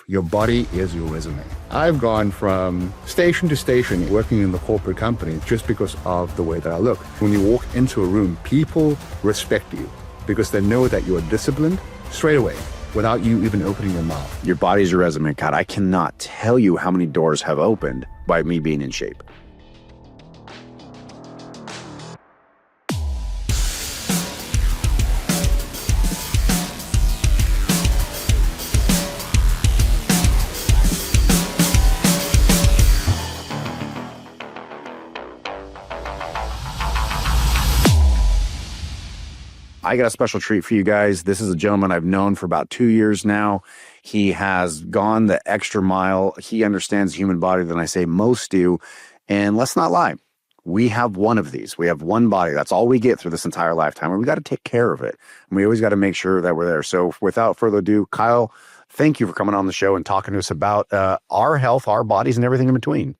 your body is your resume. I've gone from station to station working in the corporate company just because of the way that I look. When you walk into a room, people respect you because they know that you are disciplined straight away without you even opening your mouth. Your body's your resume. God, I cannot tell you how many doors have opened by me being in shape. I got a special treat for you guys. This is a gentleman I've known for about 2 years now. He has gone the extra mile. He understands the human body than I say most do. And let's not lie. We have one of these. We have one body. That's all we get through this entire lifetime. And we got to take care of it. And we always got to make sure that we're there. So without further ado, Kyle, thank you for coming on the show and talking to us about our health, our bodies, and everything in between.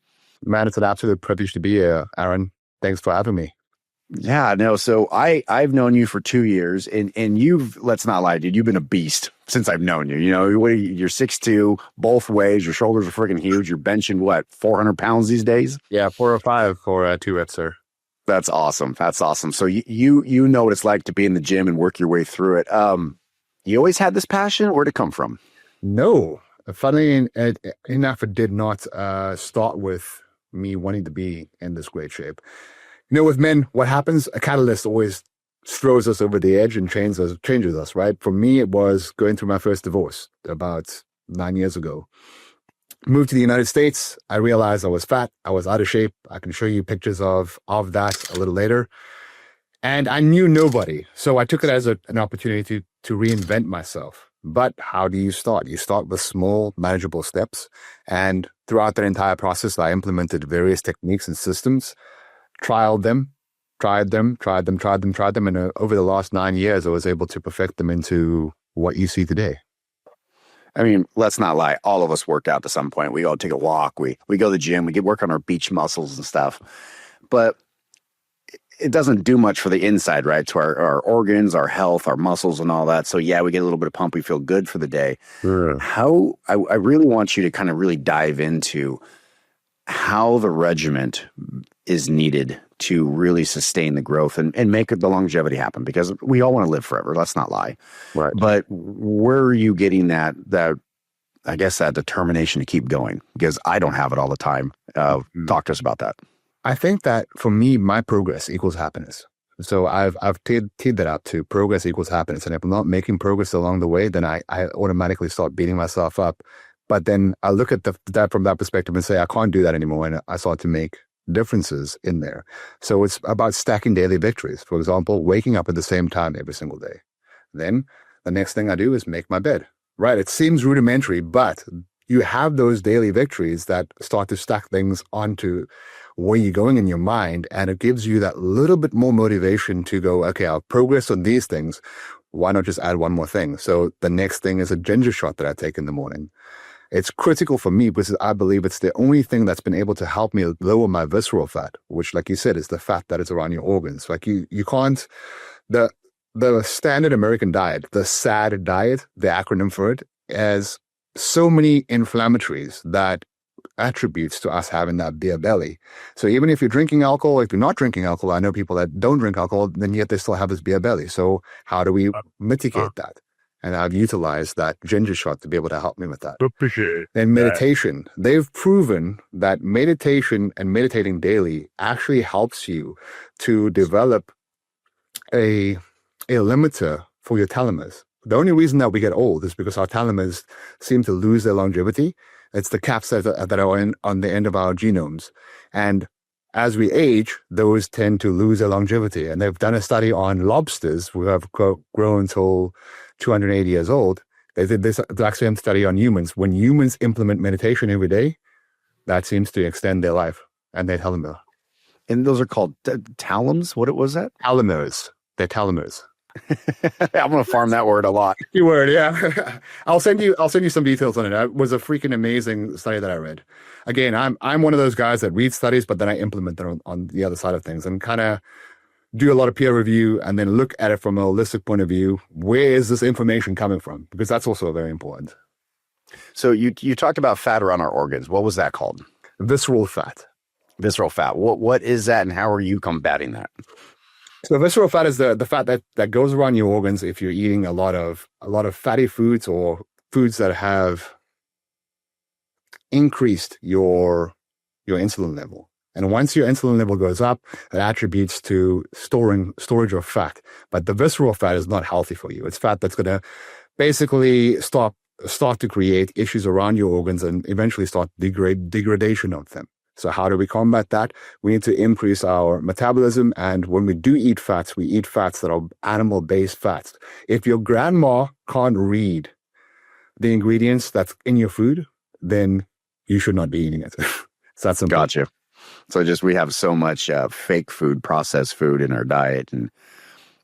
Man, it's an absolute privilege to be here, Aaron. Thanks for having me. Yeah, no. So I've known you for 2 years and you've, let's not lie, dude, you've been a beast since I've known you. You know, you're 6'2", both ways. Your shoulders are freaking huge. You're benching what, 400 pounds these days? Yeah, 405 for 2 reps, sir. That's awesome. That's awesome. So you know what it's like to be in the gym and work your way through it. You always had this passion? Where'd it come from? No, funnily enough, it did not start with me wanting to be in this great shape. You know, with men, what happens? A catalyst always throws us over the edge and changes us, right? For me, it was going through my first divorce about 9 years ago. Moved to the United States. I realized I was fat. I was out of shape. I can show you pictures of that a little later. And I knew nobody. So I took it as an opportunity to reinvent myself. But how do you start? You start with small, manageable steps. And throughout that entire process, I implemented various techniques and systems. Tried them. And over the last 9 years, I was able to perfect them into what you see today. I mean, let's not lie. All of us work out to some point. We go take a walk. We go to the gym. We get work on our beach muscles and stuff. But it doesn't do much for the inside, right? To our organs, our health, our muscles and all that. So yeah, we get a little bit of pump. We feel good for the day. Sure. I really want you to kind of really dive into how the regiment is needed to really sustain the growth and make the longevity happen, because we all want to live forever. Let's not lie. Right. But where are you getting that I guess that determination to keep going? Because I don't have it all the time. Talk to us about that. I think that for me, my progress equals happiness. So I've teed that up to progress equals happiness. And if I'm not making progress along the way, then I automatically start beating myself up. But then I look at that from that perspective and say, I can't do that anymore. And I start to make differences in there. So it's about stacking daily victories. For example, waking up at the same time every single day. Then the next thing I do is make my bed. Right? It seems rudimentary, but you have those daily victories that start to stack things onto where you're going in your mind. And it gives you that little bit more motivation to go, okay, I'll progress on these things. Why not just add one more thing? So the next thing is a ginger shot that I take in the morning. It's critical for me because I believe it's the only thing that's been able to help me lower my visceral fat, which, like you said, is the fat that is around your organs. Like you can't, the standard American diet, the SAD diet, the acronym for it, has so many inflammatories that attributes to us having that beer belly. So even if you're drinking alcohol, if you're not drinking alcohol, I know people that don't drink alcohol, then yet they still have this beer belly. So how do we mitigate that? And I've utilized that ginger shot to be able to help me with that. Appreciate And meditation. They've proven that meditation and meditating daily actually helps you to develop a limiter for your telomeres. The only reason that we get old is because our telomeres seem to lose their longevity. It's the caps that are on the end of our genomes. And as we age, those tend to lose their longevity. And they've done a study on lobsters who have grown until 280 years old. They did this actually a study on humans. When humans implement meditation every day, that seems to extend their life and their telomere. And those are called talums? What was that? Telomeres. They're telomeres. I'm going to farm that word a lot. Keyword, yeah. I'll send you some details on it. It was a freaking amazing study that I read. Again, I'm one of those guys that reads studies, but then I implement them on the other side of things and kind of do a lot of peer review and then look at it from a holistic point of view. Where is this information coming from? Because that's also very important. So you talked about fat around our organs. What was that called? Visceral fat. Visceral fat. What is that, and how are you combating that? So visceral fat is the fat that goes around your organs if you're eating a lot of fatty foods or foods that have increased your insulin level. And once your insulin level goes up, it attributes to storage of fat. But the visceral fat is not healthy for you. It's fat that's going to basically start to create issues around your organs and eventually start degradation of them. So how do we combat that? We need to increase our metabolism. And when we do eat fats, we eat fats that are animal-based fats. If your grandma can't read the ingredients that's in your food, then you should not be eating it. So that's simple. Gotcha. So just we have so much fake food, processed food in our diet, and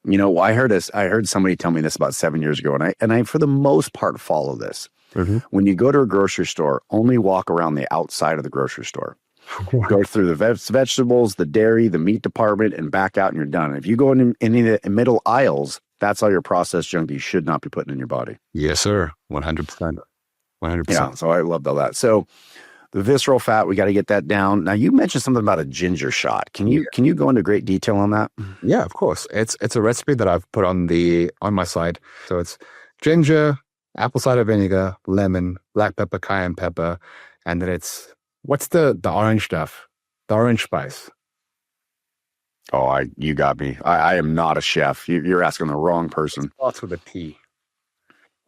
I heard somebody tell me this about 7 years ago, and I for the most part follow this. Mm-hmm. When you go to a grocery store, only walk around the outside of the grocery store. Go through the vegetables, the dairy, the meat department, and back out, and you're done. If you go in any of the middle aisles, that's all your processed junk you should not be putting in your body. Yes, sir. 100%. 100%. Yeah, so I loved all that. So the visceral fat, we got to get that down. Now, you mentioned something about a ginger shot. Can you go into great detail on that? Yeah, of course. It's a recipe that I've put on my site. So it's ginger, apple cider vinegar, lemon, black pepper, cayenne pepper, and then it's what's the orange stuff? The orange spice. Oh, you got me. I am not a chef. You're asking the wrong person. Starts with a T.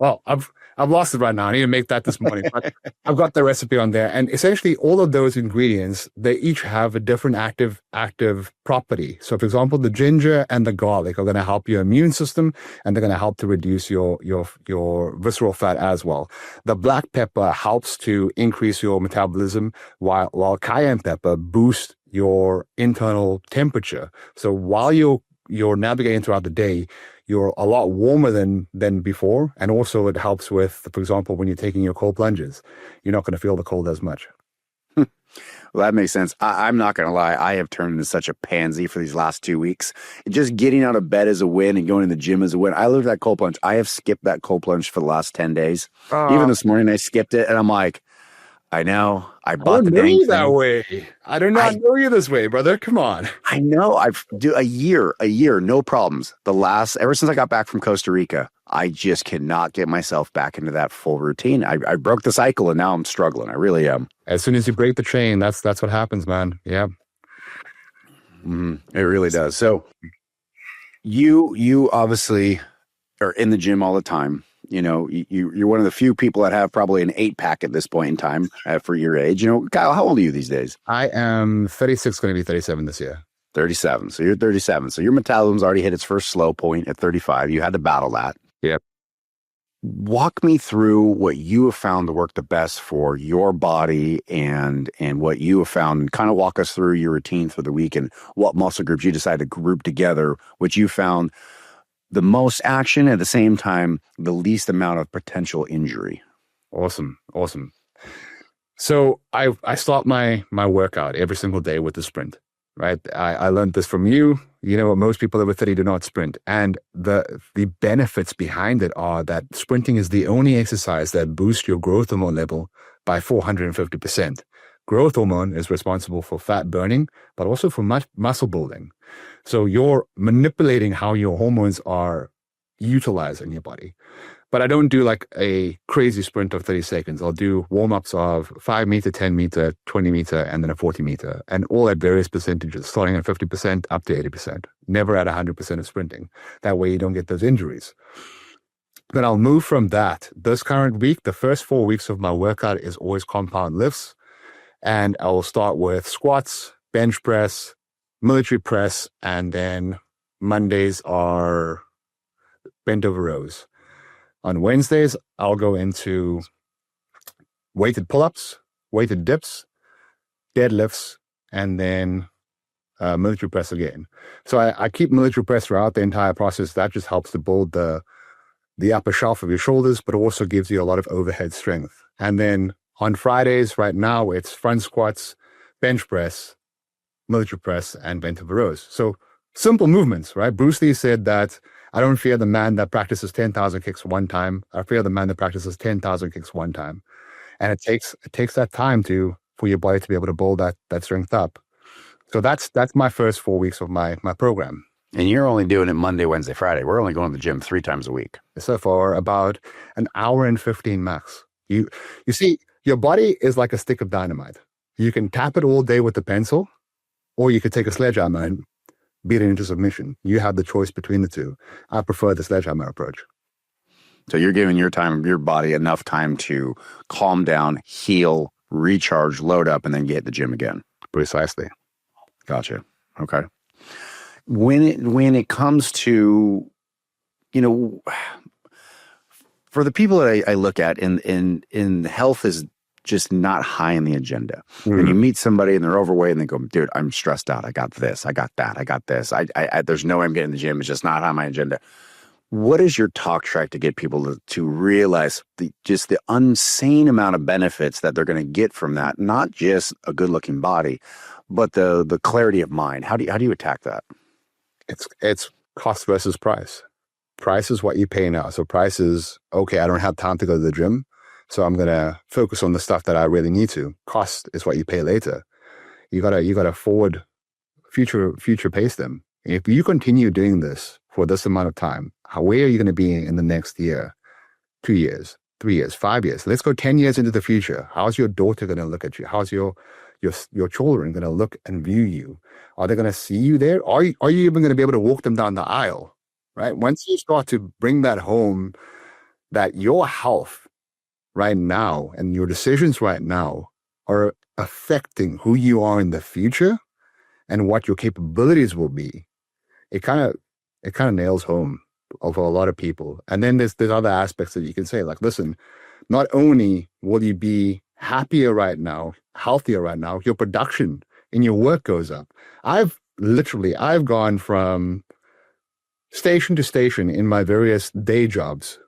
Well, I've lost it right now. I need to make that this morning. But I've got the recipe on there. And essentially all of those ingredients, they each have a different active property. So for example, the ginger and the garlic are going to help your immune system, and they're going to help to reduce your visceral fat as well. The black pepper helps to increase your metabolism, while cayenne pepper boosts your internal temperature. So while you're navigating throughout the day, you're a lot warmer than before. And also it helps with, for example, when you're taking your cold plunges, you're not going to feel the cold as much. Well, that makes sense. I'm not going to lie. I have turned into such a pansy for these last 2 weeks. Just getting out of bed is a win, and going to the gym is a win. I love that cold plunge. I have skipped that cold plunge for the last 10 days. Even this morning, I skipped it, and I'm like, I know. I bought the dang thing. That way. I do not know you this way, brother. Come on. I know. I've do a year, no problems. Ever since I got back from Costa Rica, I just cannot get myself back into that full routine. I broke the cycle, and now I'm struggling. I really am. As soon as you break the chain, that's what happens, man. Yeah. It really does. So you obviously are in the gym all the time. You're one of the few people that have probably an 8-pack at this point in time for your age. Kyle, how old are you these days? I am 36, going to be 37 this year. 37. So you're 37. So your metabolism's already hit its first slow point at 35. You had to battle that. Yep. Walk me through what you have found to work the best for your body and what you have found, and kind of walk us through your routine for the week and what muscle groups you decided to group together, which you found the most action, at the same time, the least amount of potential injury. Awesome. So I start my workout every single day with the sprint, right? I learned this from you. Most people over 30 do not sprint. And the benefits behind it are that sprinting is the only exercise that boosts your growth hormone level by 450%. Growth hormone is responsible for fat burning, but also for muscle building. So you're manipulating how your hormones are utilized in your body. But I don't do like a crazy sprint of 30 seconds. I'll do warm-ups of 5 meter, 10 meter, 20 meter, and then a 40 meter, and all at various percentages, starting at 50% up to 80%, never at 100% of sprinting. That way you don't get those injuries. Then I'll move from that. This current week, the first 4 weeks of my workout is always compound lifts. And I will start with squats, bench press, military press, and then Mondays are bent over rows. On Wednesdays, I'll go into weighted pull-ups, weighted dips, deadlifts, and then military press again. So I keep military press throughout the entire process. That just helps to build the upper shelf of your shoulders, but also gives you a lot of overhead strength. And then on Fridays, right now, it's front squats, bench press, military press, and bent over rows. So simple movements, right? Bruce Lee said that I don't fear the man that practices 10,000 kicks one time. I fear the man that practices 10,000 kicks one time. And it takes that time for your body to be able to build that strength up. So that's my first 4 weeks of my program. And you're only doing it Monday, Wednesday, Friday. We're only going to the gym 3 times a week. So for about an hour and 15 max. You see, your body is like a stick of dynamite. You can tap it all day with a pencil, or you could take a sledgehammer and beat it into submission. You have the choice between the two. I prefer the sledgehammer approach. So you're giving your body enough time to calm down, heal, recharge, load up, and then get at the gym again. Precisely. Gotcha. Okay. When it comes to, for the people that I look at in health is just not high in the agenda. When you meet somebody and they're overweight and they go, dude, I'm stressed out. I got this. I got that. I got this. I there's no way I'm getting in the gym. It's just not on my agenda. What is your talk track to get people to realize the insane amount of benefits that they're going to get from that? Not just a good looking body, but the clarity of mind. How do you attack that? It's cost versus price. Price is what you pay now. So price is, okay, I don't have time to go to the gym, so I'm going to focus on the stuff that I really need to. Cost is what you pay later. You gotta forward future pace them. If you continue doing this for this amount of time, where are you going to be in the next year, 2 years, 3 years, 5 years? Let's go 10 years into the future. How's your daughter going to look at you? How's your children going to look and view you? Are they going to see you there? Are you even going to be able to walk them down the aisle? Right? Once you start to bring that home, that your health right now and your decisions right now are affecting who you are in the future and what your capabilities will be, it kind of nails home for a lot of people. And then there's other aspects that you can say, like, listen, not only will you be happier right now, healthier right now, your production in your work goes up. I've gone from station to station in my various day jobs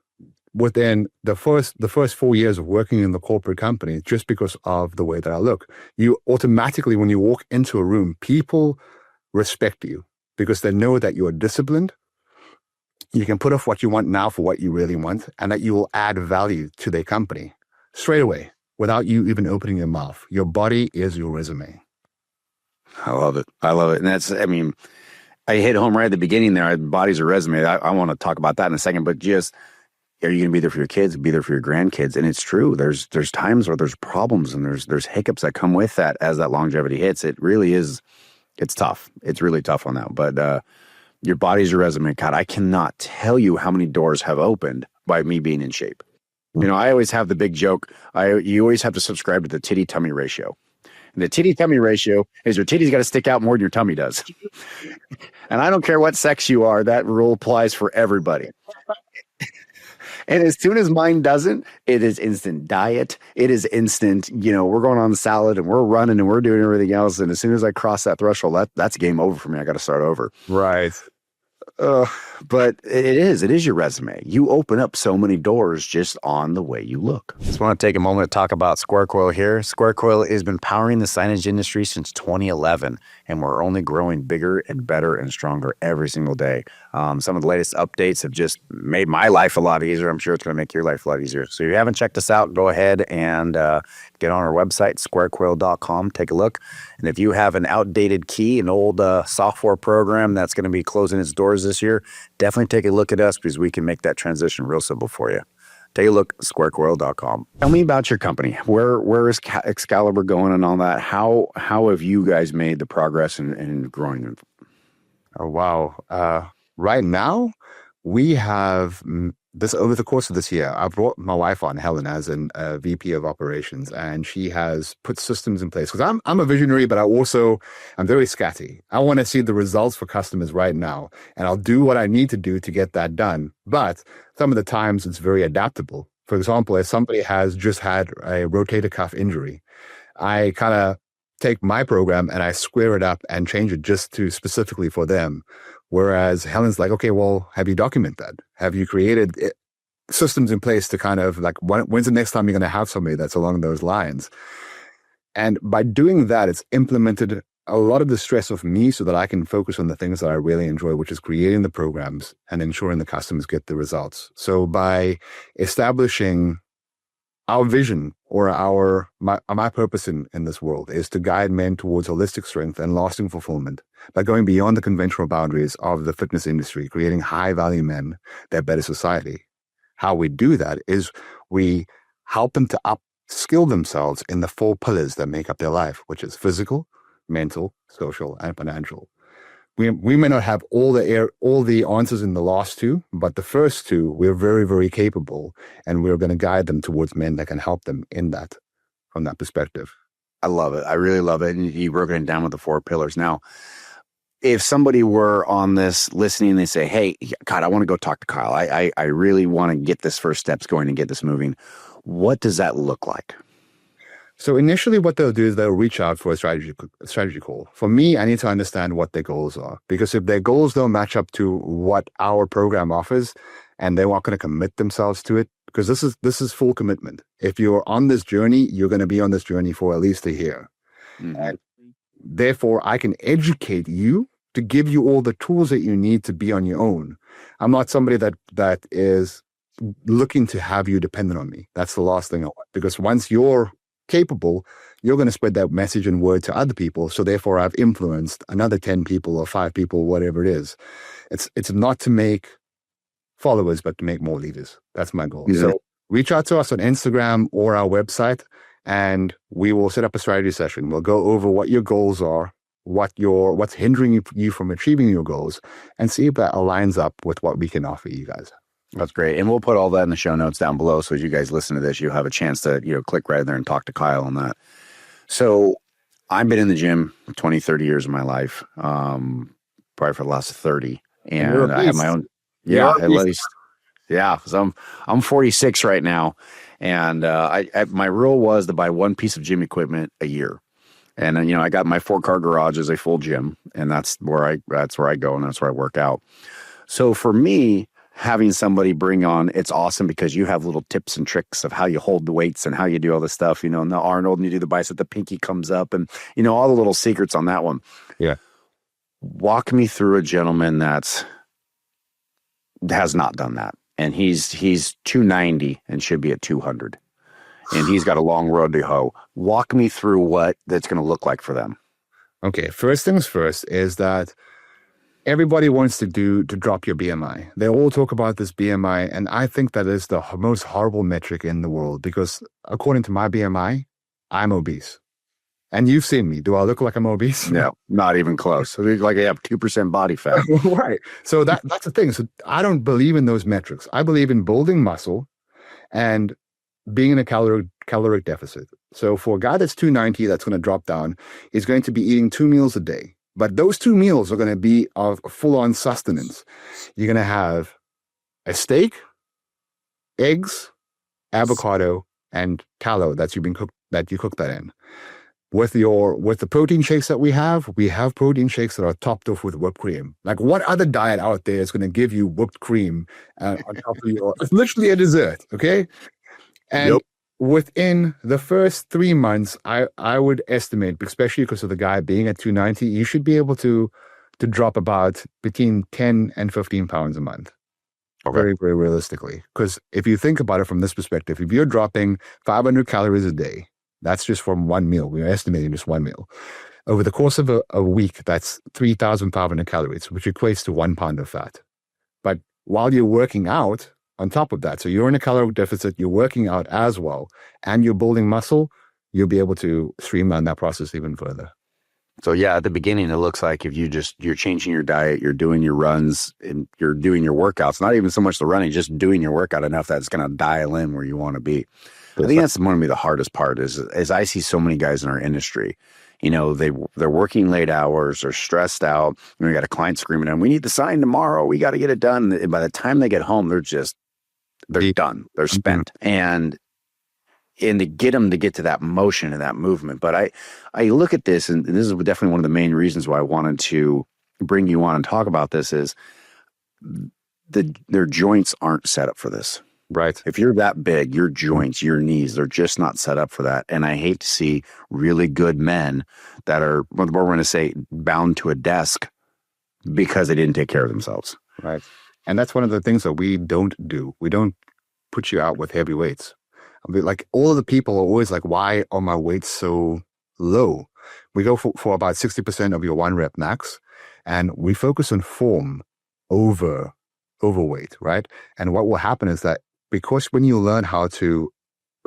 within the first 4 years of working in the corporate company, just because of the way that I look. You automatically, when you walk into a room, people respect you because they know that you are disciplined. You can put off what you want now for what you really want, and that you will add value to their company straight away without you even opening your mouth. Your body is your resume. I love it. And I hit home right at the beginning there. Body's a resume. I want to talk about that in a second, but just, are you going to be there for your kids, be there for your grandkids? And it's true. There's times where there's problems and there's hiccups that come with that as that longevity hits. It really is. It's tough. It's really tough on that. But your body's your resume. God, I cannot tell you how many doors have opened by me being in shape. I always have the big joke. You always have to subscribe to the titty tummy ratio. And the titty tummy ratio is your titty's got to stick out more than your tummy does. And I don't care what sex you are, that rule applies for everybody. And as soon as mine doesn't, it is instant diet. It is instant, we're going on the salad and we're running and we're doing everything else. And as soon as I cross that threshold, that's game over for me. I got to start over. Right. But it is your resume. You open up so many doors just on the way you look. Just want to take a moment to talk about Square Coil here. Square Coil has been powering the signage industry since 2011, and we're only growing bigger and better and stronger every single day. Some of the latest updates have just made my life a lot easier. I'm sure it's going to make your life a lot easier. So if you haven't checked us out, go ahead and get on our website, squarecoil.com. Take a look. And if you have an outdated key, an old software program that's going to be closing its doors this year, definitely take a look at us because we can make that transition real simple for you. Take a look, squarecoil.com. Tell me about your company. Where is Excaliburr going and all that? How have you guys made the progress in growing? Oh, wow. Right now, we have this over the course of this year. I brought my wife on, Helen, as a VP of operations, and she has put systems in place. Because I'm a visionary, but I'm very scatty. I want to see the results for customers right now, and I'll do what I need to do to get that done. But some of the times it's very adaptable. For example, if somebody has just had a rotator cuff injury, I kind of take my program and I square it up and change it just to specifically for them. Whereas Helen's like, okay, well, have you documented that? Have you created systems in place to kind of like, when's the next time you're going to have somebody that's along those lines? And by doing that, it's implemented a lot of the stress off me so that I can focus on the things that I really enjoy, which is creating the programs and ensuring the customers get the results. So by establishing our vision or my purpose in this world is to guide men towards holistic strength and lasting fulfillment by going beyond the conventional boundaries of the fitness industry, creating high value men that better society. How we do that is we help them to upskill themselves in the 4 pillars that make up their life, which is physical, mental, social, and financial. We may not have all the answers in the last 2, but the first 2, we're very, very capable, and we're going to guide them towards men that can help them in that, from that perspective. I love it. I really love it. And you broke it down with the 4 pillars. Now, if somebody were on this listening, they say, hey, God, I want to go talk to Kyle. I really want to get this first steps going and get this moving. What does that look like? So initially what they'll do is they'll reach out for a strategy call. For me, I need to understand what their goals are, because if their goals don't match up to what our program offers and they're not going to commit themselves to it, because this is full commitment. If you're on this journey, you're going to be on this journey for at least a year. Mm-hmm. And therefore, I can educate you to give you all the tools that you need to be on your own. I'm not somebody that is looking to have you dependent on me. That's the last thing I want, because once you're capable, you're going to spread that message and word to other people. So therefore, I've influenced another 10 people or 5 people, whatever it is. It's not to make followers, but to make more leaders. That's my goal. Yeah. So reach out to us on Instagram or our website, and we will set up a strategy session. We'll go over what your goals are, what's hindering you from achieving your goals, and see if that aligns up with what we can offer you guys. That's great. And we'll put all that in the show notes down below. So as you guys listen to this, you'll have a chance to, click right there and talk to Kyle on that. So I've been in the gym 20, 30 years of my life, probably for the last 30. And I have my own, at least. Yeah. So I'm 46 right now. And my rule was to buy 1 piece of gym equipment a year. And then, I got my 4-car garage as a full gym, and that's where I go and that's where I work out. So for me, having somebody bring on, it's awesome because you have little tips and tricks of how you hold the weights and how you do all this stuff, and the Arnold, and you do the bicep, the pinky comes up, and all the little secrets on that one. Yeah. Walk me through a gentleman that has not done that. And he's 290 and should be at 200. And he's got a long road to hoe. Walk me through what that's going to look like for them. Okay. First things first is that everybody wants to drop your BMI. They all talk about this BMI, and I think that is the most horrible metric in the world, because according to my BMI, I'm obese. And you've seen me. Do I look like I'm obese? No, not even close. I look like I have 2% body fat. Right. So that's the thing. So I don't believe in those metrics. I believe in building muscle and being in a caloric deficit. So for a guy that's 290, that's going to drop down, he's going to be eating 2 meals a day. But those 2 meals are going to be of full-on sustenance. You're going to have a steak, eggs, avocado, and tallow that you cook that in. With the protein shakes that we have protein shakes that are topped off with whipped cream. Like, what other diet out there is going to give you whipped cream on top of your? It's literally a dessert, okay? And yep. Within the first 3 months, I would estimate, especially because of the guy being at 290, you should be able to drop about between 10 and 15 pounds a month. Okay. Very, very realistically. Because if you think about it from this perspective, if you're dropping 500 calories a day, that's just from 1 meal. We're estimating just 1 meal. Over the course of a week, that's 3,500 calories, which equates to 1 pound of fat. But while you're working out, on top of that, so you're in a caloric deficit, you're working out as well, and you're building muscle, you'll be able to streamline that process even further. So yeah, at the beginning, it looks like if you're changing your diet, you're doing your runs, and you're doing your workouts, not even so much the running, just doing your workout enough that it's going to dial in where you want to be. I think that's going to be the hardest part is I see so many guys in our industry, they're working late hours, they're stressed out. We got a client screaming at them, we need the sign tomorrow, we got to get it done. And by the time they get home, they're done. They're spent. Mm-hmm. And to get them to get to that motion and that movement. But I look at this, and this is definitely one of the main reasons why I wanted to bring you on and talk about this is their joints aren't set up for this. Right. If you're that big, your joints, your knees, they're just not set up for that. And I hate to see really good men that are, what we're going to say, bound to a desk because they didn't take care of themselves. Right. And that's one of the things that we don't do. We don't put you out with heavy weights. I mean, like all of the people are always like, why are my weights so low? We go for about 60% of your 1 rep max, and we focus on form over overweight, right? And what will happen is that because when you learn how to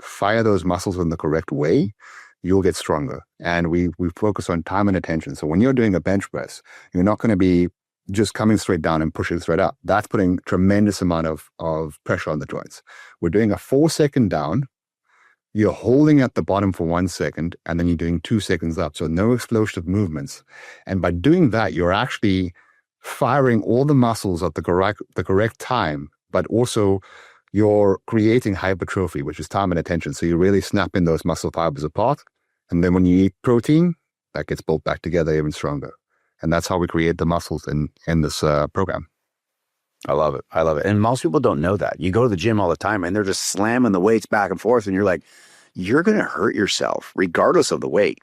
fire those muscles in the correct way, you'll get stronger. And we focus on time and attention. So when you're doing a bench press, you're not going to be just coming straight down and pushing straight up. That's putting tremendous amount of pressure on the joints. We're doing a 4-second down. You're holding at the bottom for 1 second, and then you're doing 2 seconds up. So no explosive movements. And by doing that, you're actually firing all the muscles at the correct time, but also you're creating hypertrophy, which is time and attention. So you're really snapping those muscle fibers apart. And then when you eat protein, that gets built back together even stronger. And that's how we create the muscles in this program. I love it. I love it. And most people don't know that. You go to the gym all the time and they're just slamming the weights back and forth. And you're like, you're going to hurt yourself regardless of the weight.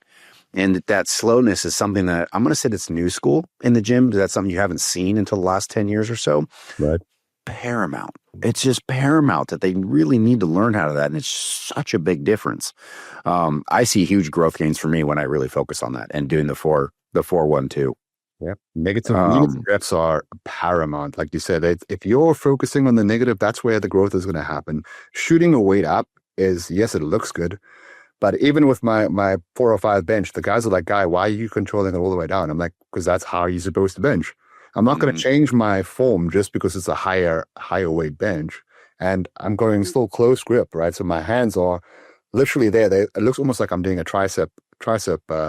And that slowness is something that I'm going to say that's new school in the gym. That's something you haven't seen until the last 10 years or so. Right. Paramount. It's just paramount that they really need to learn how to that. And it's such a big difference. I see huge growth gains for me when I really focus on that and doing the 4-1-2. Yep. Negative reps are paramount. Like you said, if you're focusing on the negative, that's where the growth is going to happen. Shooting a weight up is, yes, it looks good. But even with my 405 bench, the guys are like, guy, why are you controlling it all the way down? I'm like, because that's how you're supposed to bench. I'm not going to change my form just because it's a higher weight bench. And I'm going still close grip, right? So my hands are literally there. It looks almost like I'm doing a tricep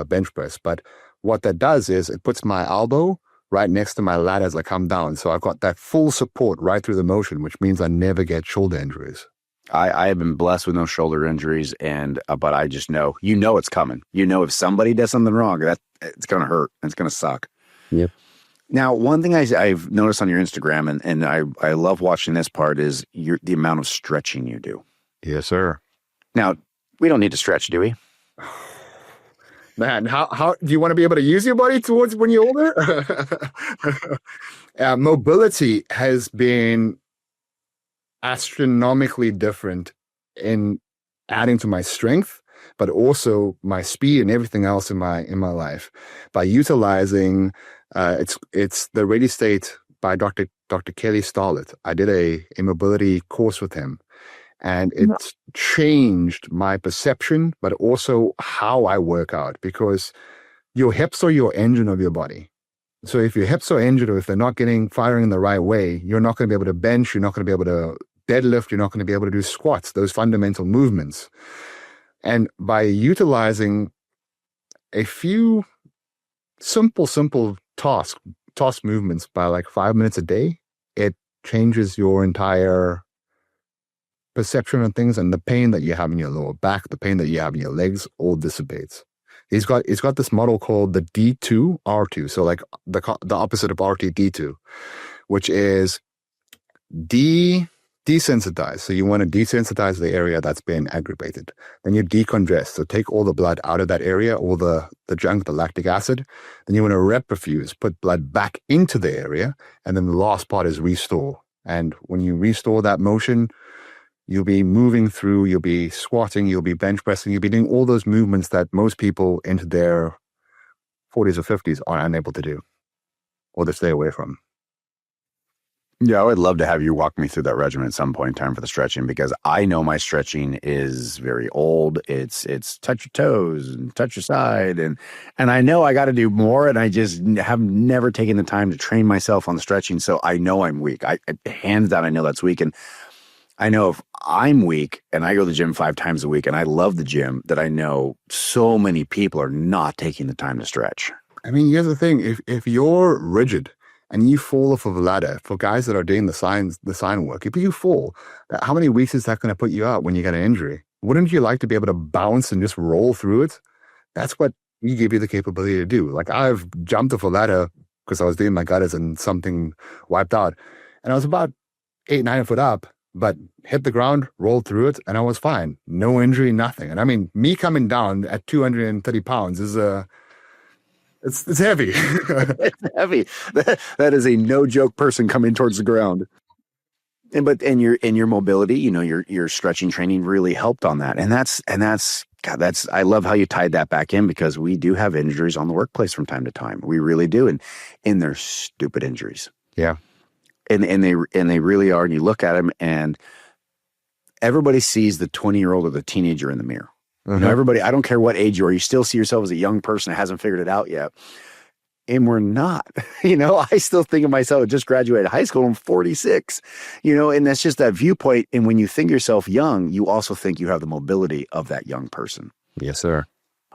bench press. But what that does is it puts my elbow right next to my lat as I come down. So I've got that full support right through the motion, which means I never get shoulder injuries. I have been blessed with no shoulder injuries, and but I just know, it's coming. If somebody does something wrong, that it's going to hurt. It's going to suck. Yep. Now, one thing I've noticed on your Instagram, and I love watching this part, is the amount of stretching you do. Yes, sir. Now, we don't need to stretch, do we? Man, how do you want to be able to use your body towards when you're older? Mobility has been astronomically different in adding to my strength, but also my speed and everything else in my life by utilizing it's the Ready State by Dr. Kelly Starlett. I did a mobility course with him, and it's changed my perception, but also how I work out, because your hips are your engine of your body. So if your hips are injured, or if they're not firing in the right way, you're not going to be able to bench, you're not going to be able to deadlift, you're not going to be able to do squats, those fundamental movements. And by utilizing a few simple task movements by like 5 minutes a day, it changes your entire perception of things, and the pain that you have in your lower back, the pain that you have in your legs, all dissipates. He's got this model called the D2 R2. So like the opposite of RT, D2, which is desensitize. So you want to desensitize the area that's been aggravated. Then you decongest. So take all the blood out of that area, all the junk, the lactic acid. Then you want to reperfuse, put blood back into the area. And then the last part is restore. And when you restore that motion, you'll be moving through, you'll be squatting, you'll be bench pressing, you'll be doing all those movements that most people into their 40s or 50s are unable to do or to stay away from. Yeah, I would love to have you walk me through that regimen at some point in time for the stretching, because I know my stretching is very old. It's touch your toes and touch your side. And I know I got to do more, and I just have never taken the time to train myself on the stretching. So I know I'm weak. Hands down, I know that's weak. And I know if I'm weak and I go to the gym 5 times a week and I love the gym, that I know so many people are not taking the time to stretch. I mean, here's the thing. If you're rigid and you fall off of a ladder, for guys that are doing the sign work, if you fall, how many weeks is that going to put you out when you get an injury? Wouldn't you like to be able to bounce and just roll through it? That's what we give you the capability to do. Like, I've jumped off a ladder because I was doing my gutters and something wiped out. And I was about 8-9 foot up. but hit the ground, rolled through it, and I was fine. No injury, nothing. And I mean, me coming down at 230 pounds is it's heavy. It's heavy. That is a no joke person coming towards the ground. And your mobility, your stretching training really helped on that. And that's God, I love how you tied that back in, because we do have injuries on the workplace from time to time. We really do. And they're stupid injuries. Yeah. And they really are. And you look at them and everybody sees the 20-year-old or the teenager in the mirror. Everybody, I don't care what age you are, you still see yourself as a young person that hasn't figured it out yet. And we're not. I still think of myself, I just graduated high school, I'm 46, and that's just that viewpoint. And when you think yourself young, you also think you have the mobility of that young person. Yes, sir.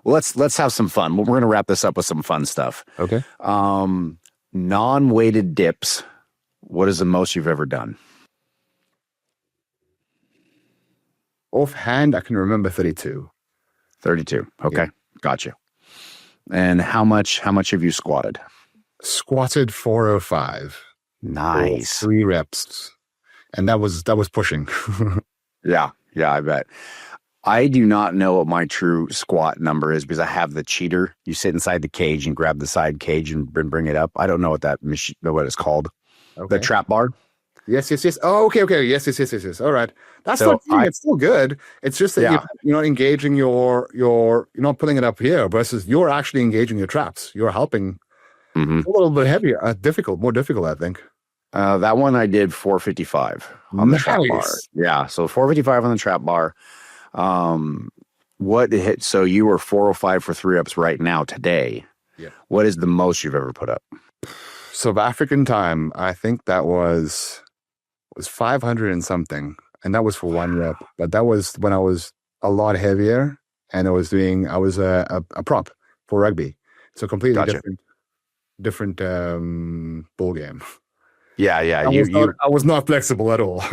Well, let's have some fun. We're going to wrap this up with some fun stuff. Okay. Non-weighted dips. What is the most you've ever done? Offhand, I can remember 32. 32. Okay. Yeah. Gotcha. And how much have you squatted? Squatted 405. Nice. 3 reps. And that was pushing. Yeah, I bet. I do not know what my true squat number is, because I have the cheater. You sit inside the cage and grab the side cage and bring it up. I don't know what that machine, what it's called. Okay. The trap bar. Yes. Oh, okay. Yes. All right. That's so it's still good. It's just that you're not engaging you're not putting it up here versus you're actually engaging your traps. You're helping. Mm-hmm. It's a little bit heavier, more difficult, I think. That one I did 455 on the trap bar. Yeah. So 455 on the trap bar. What hit? So you were 405 for 3 reps right now today. Yeah. What is the most you've ever put up? South African time, I think that was 500 and something, and that was for 1 rep. But that was when I was a lot heavier, and I was a prop for rugby, so completely different ball game. Yeah. I was not flexible at all.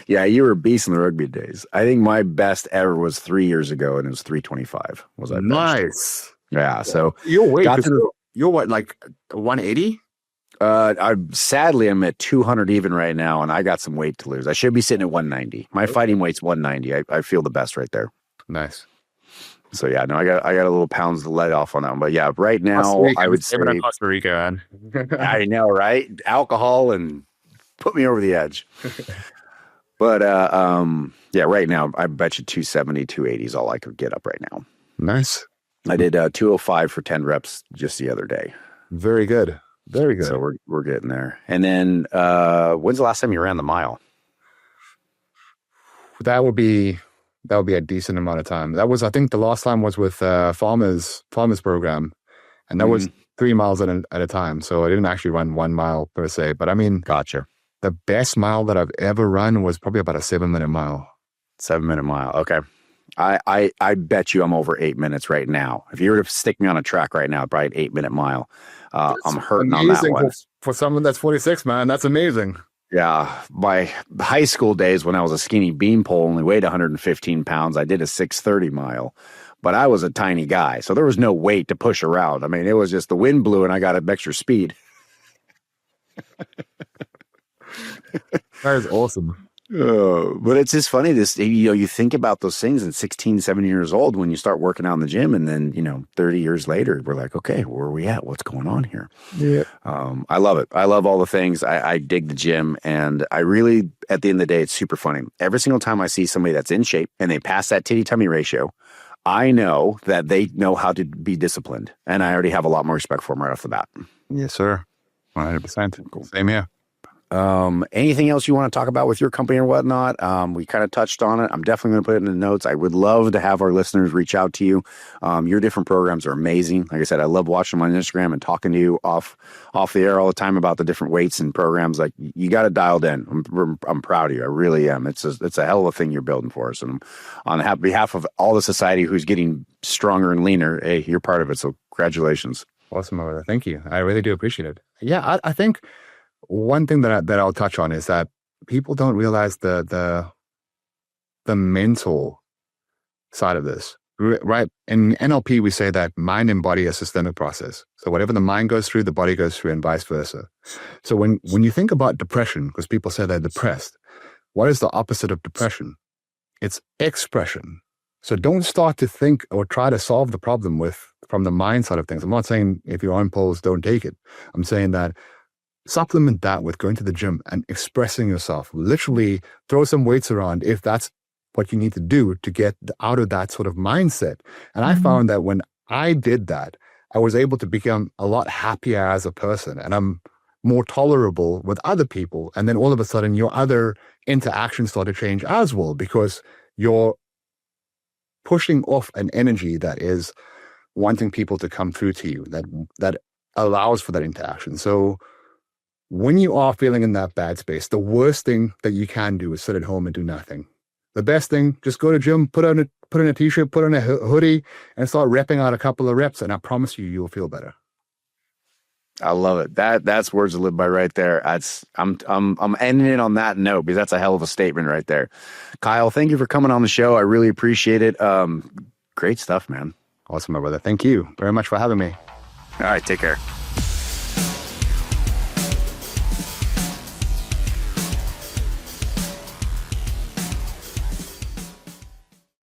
Yeah, you were a beast in the rugby days. I think my best ever was 3 years ago, and it was 325. Was that nice? Yeah. So you're what, like 180? Sadly, I'm at 200 even right now, and I got some weight to lose. I should be sitting at 190. My fighting weight's 190. I feel the best right there. Nice. So yeah, no, I got a little pounds to let off on that one. But yeah, right now I would say Costa Rica, man. I know, right? Alcohol and put me over the edge. But yeah, right now I bet you 270, 280 is all I could get up right now. Nice. I did 205 for 10 reps just the other day. Very good. Very good. So we're getting there. And then when's the last time you ran the mile? That would be a decent amount of time. That was, I think the last time was with farmers program, and that was 3 miles at a time. So I didn't actually run 1 mile per se, but I mean, gotcha. The best mile that I've ever run was probably about a 7-minute mile. 7-minute mile. Okay. I bet you I'm over 8 minutes right now. If you were to stick me on a track right now, probably an 8-minute mile. I'm hurting on that one. For someone that's 46, man, that's amazing. Yeah. My high school days when I was a skinny beanpole, only weighed 115 pounds. I did a 630 mile, but I was a tiny guy. So there was no weight to push around. I mean, it was just the wind blew and I got an extra speed. That is awesome. But it's just funny, you think about those things at 16, 17 years old when you start working out in the gym, and then 30 years later we're like, okay, where are we at? What's going on here? Yeah. I love it. I love all the things. I dig the gym, and I really, at the end of the day, it's super funny. Every single time I see somebody that's in shape and they pass that titty tummy ratio, I know that they know how to be disciplined, and I already have a lot more respect for them right off the bat. Yes, sir. 100%. Cool. Same here. Anything else you want to talk about with your company or whatnot? We kind of touched on it. I'm definitely going to put it in the notes. I would love to have our listeners reach out to you. Your different programs are amazing. Like I said, I love watching them on Instagram and talking to you off the air all the time about the different weights and programs. Like, you got it dialed in. I'm proud of you. I really am. It's a hell of a thing you're building for us. And on behalf of all the society who's getting stronger and leaner, hey, you're part of it. So congratulations. Awesome, brother. Thank you. I really do appreciate it. Yeah, I think one thing that I'll touch on is that people don't realize the mental side of this. Right. In NLP, we say that mind and body are systemic process. So whatever the mind goes through, the body goes through, and vice versa. So when you think about depression, because people say they're depressed, what is the opposite of depression? It's expression. So don't start to think or try to solve the problem from the mind side of things. I'm not saying if you're on pills, don't take it. I'm saying that supplement that with going to the gym and expressing yourself. Literally throw some weights around if that's what you need to do to get out of that sort of mindset. And I found that when I did that, I was able to become a lot happier as a person, and I'm more tolerable with other people. And then all of a sudden your other interactions start to change as well, because you're pushing off an energy that is wanting people to come through to you, that allows for that interaction. So when you are feeling in that bad space, the worst thing that you can do is sit at home and do nothing. The best thing, just go to gym, put on a t-shirt, put on a hoodie, and start repping out a couple of reps, and I promise you, you'll feel better. I love it. That's words to live by right there. I'm ending it on that note, because that's a hell of a statement right there. Kyle, thank you for coming on the show. I really appreciate it. Great stuff, man. Awesome, my brother. Thank you very much for having me. All right, take care.